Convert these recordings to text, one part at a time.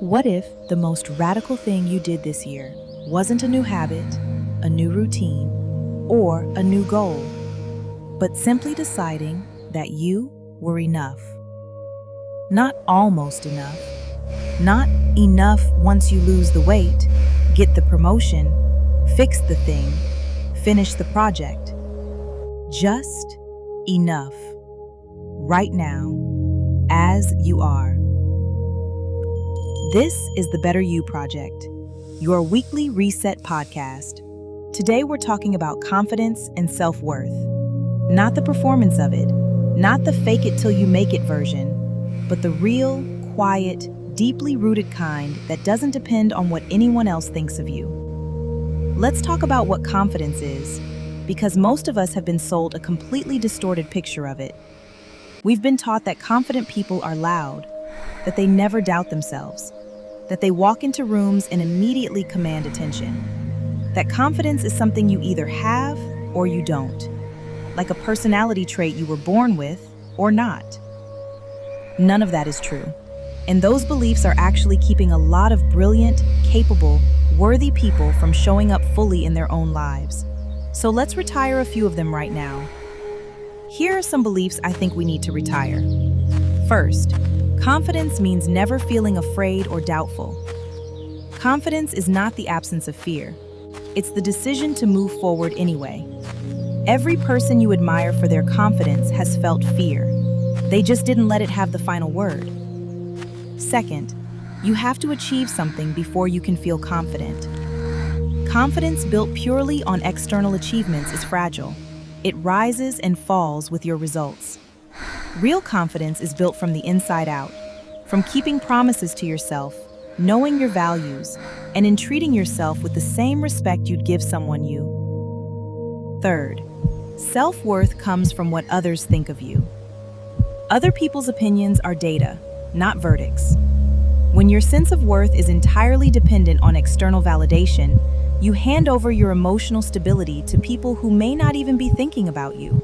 What if the most radical thing you did this year wasn't a new habit, a new routine, or a new goal, but simply deciding that you were enough? Not almost enough. Not enough once you lose the weight, get the promotion, fix the thing, finish the project. Just enough. Right now, as you are. This is the Better You Project, your weekly reset podcast. Today we're talking about confidence and self-worth. Not the performance of it, not the fake it till you make it version, but the real, quiet, deeply rooted kind that doesn't depend on what anyone else thinks of you. Let's talk about what confidence is, because most of us have been sold a completely distorted picture of it. We've been taught that confident people are loud, that they never doubt themselves, that they walk into rooms and immediately command attention, that confidence is something you either have or you don't, like a personality trait you were born with or not. None of that is true, and those beliefs are actually keeping a lot of brilliant, capable, worthy people from showing up fully in their own lives. So let's retire a few of them right now. Here are some beliefs I think we need to retire. First, confidence means never feeling afraid or doubtful. Confidence is not the absence of fear. It's the decision to move forward anyway. Every person you admire for their confidence has felt fear. They just didn't let it have the final word. Second, you have to achieve something before you can feel confident. Confidence built purely on external achievements is fragile. It rises and falls with your results. Real confidence is built from the inside out, from keeping promises to yourself, knowing your values, and in treating yourself with the same respect you'd give someone you. Third, self-worth comes from what others think of you. Other people's opinions are data, not verdicts. When your sense of worth is entirely dependent on external validation, you hand over your emotional stability to people who may not even be thinking about you.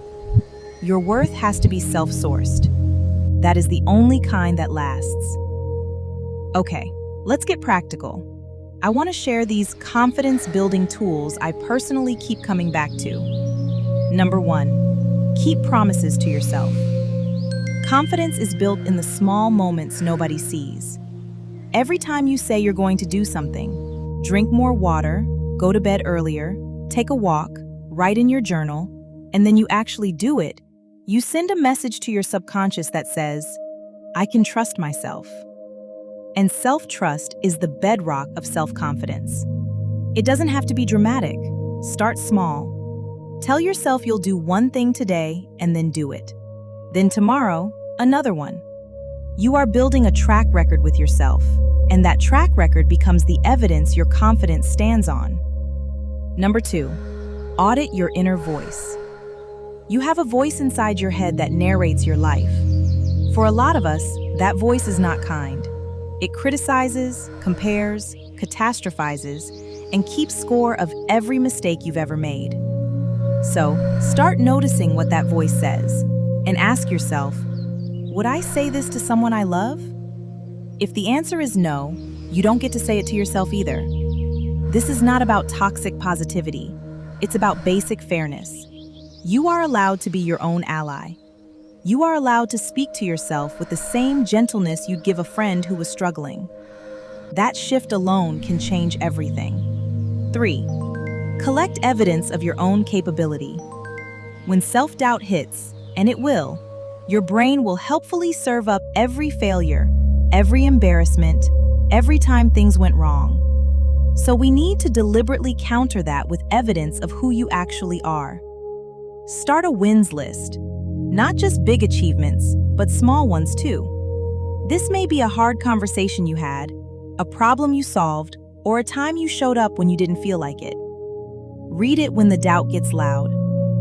Your worth has to be self-sourced. That is the only kind that lasts. Okay, let's get practical. I want to share these confidence-building tools I personally keep coming back to. Number 1, keep promises to yourself. Confidence is built in the small moments nobody sees. Every time you say you're going to do something, drink more water, go to bed earlier, take a walk, write in your journal, and then you actually do it, you send a message to your subconscious that says, I can trust myself. And self-trust is the bedrock of self-confidence. It doesn't have to be dramatic. Start small. Tell yourself you'll do one thing today and then do it. Then tomorrow, another one. You are building a track record with yourself, and that track record becomes the evidence your confidence stands on. Number 2, audit your inner voice. You have a voice inside your head that narrates your life. For a lot of us, that voice is not kind. It criticizes, compares, catastrophizes, and keeps score of every mistake you've ever made. So, start noticing what that voice says, and ask yourself, would I say this to someone I love? If the answer is no, you don't get to say it to yourself either. This is not about toxic positivity. It's about basic fairness. You are allowed to be your own ally. You are allowed to speak to yourself with the same gentleness you'd give a friend who was struggling. That shift alone can change everything. 3, collect evidence of your own capability. When self-doubt hits, and it will, your brain will helpfully serve up every failure, every embarrassment, every time things went wrong. So we need to deliberately counter that with evidence of who you actually are. Start a wins list. Not just big achievements, but small ones too. This may be a hard conversation you had, a problem you solved, or a time you showed up when you didn't feel like it. Read it when the doubt gets loud.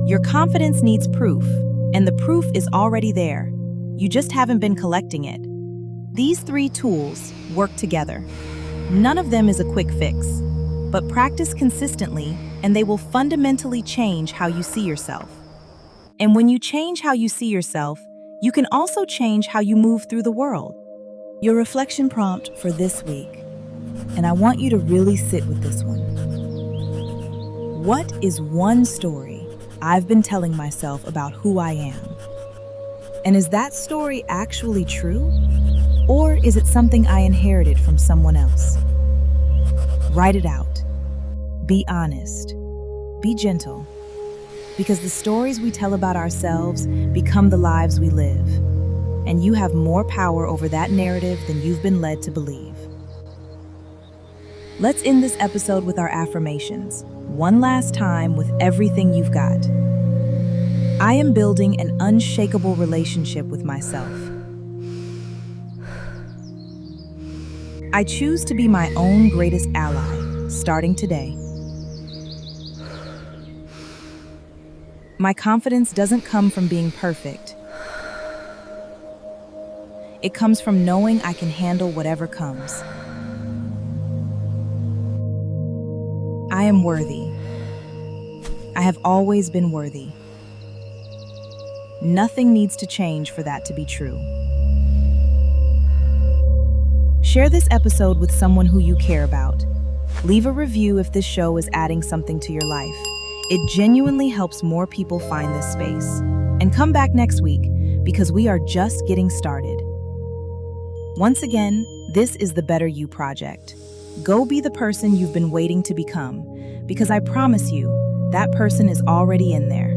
Your confidence needs proof, and the proof is already there. You just haven't been collecting it. These 3 tools work together. None of them is a quick fix, but practice consistently, and they will fundamentally change how you see yourself. And when you change how you see yourself, you can also change how you move through the world. Your reflection prompt for this week, and I want you to really sit with this one. What is one story I've been telling myself about who I am? And is that story actually true? Or is it something I inherited from someone else? Write it out. Be honest. Be gentle. Because the stories we tell about ourselves become the lives we live. And you have more power over that narrative than you've been led to believe. Let's end this episode with our affirmations, one last time with everything you've got. I am building an unshakable relationship with myself. I choose to be my own greatest ally, starting today. My confidence doesn't come from being perfect. It comes from knowing I can handle whatever comes. I am worthy. I have always been worthy. Nothing needs to change for that to be true. Share this episode with someone who you care about. Leave a review if this show is adding something to your life. It genuinely helps more people find this space. And come back next week, because we are just getting started. Once again, this is the Better You Project. Go be the person you've been waiting to become, because I promise you, that person is already in there.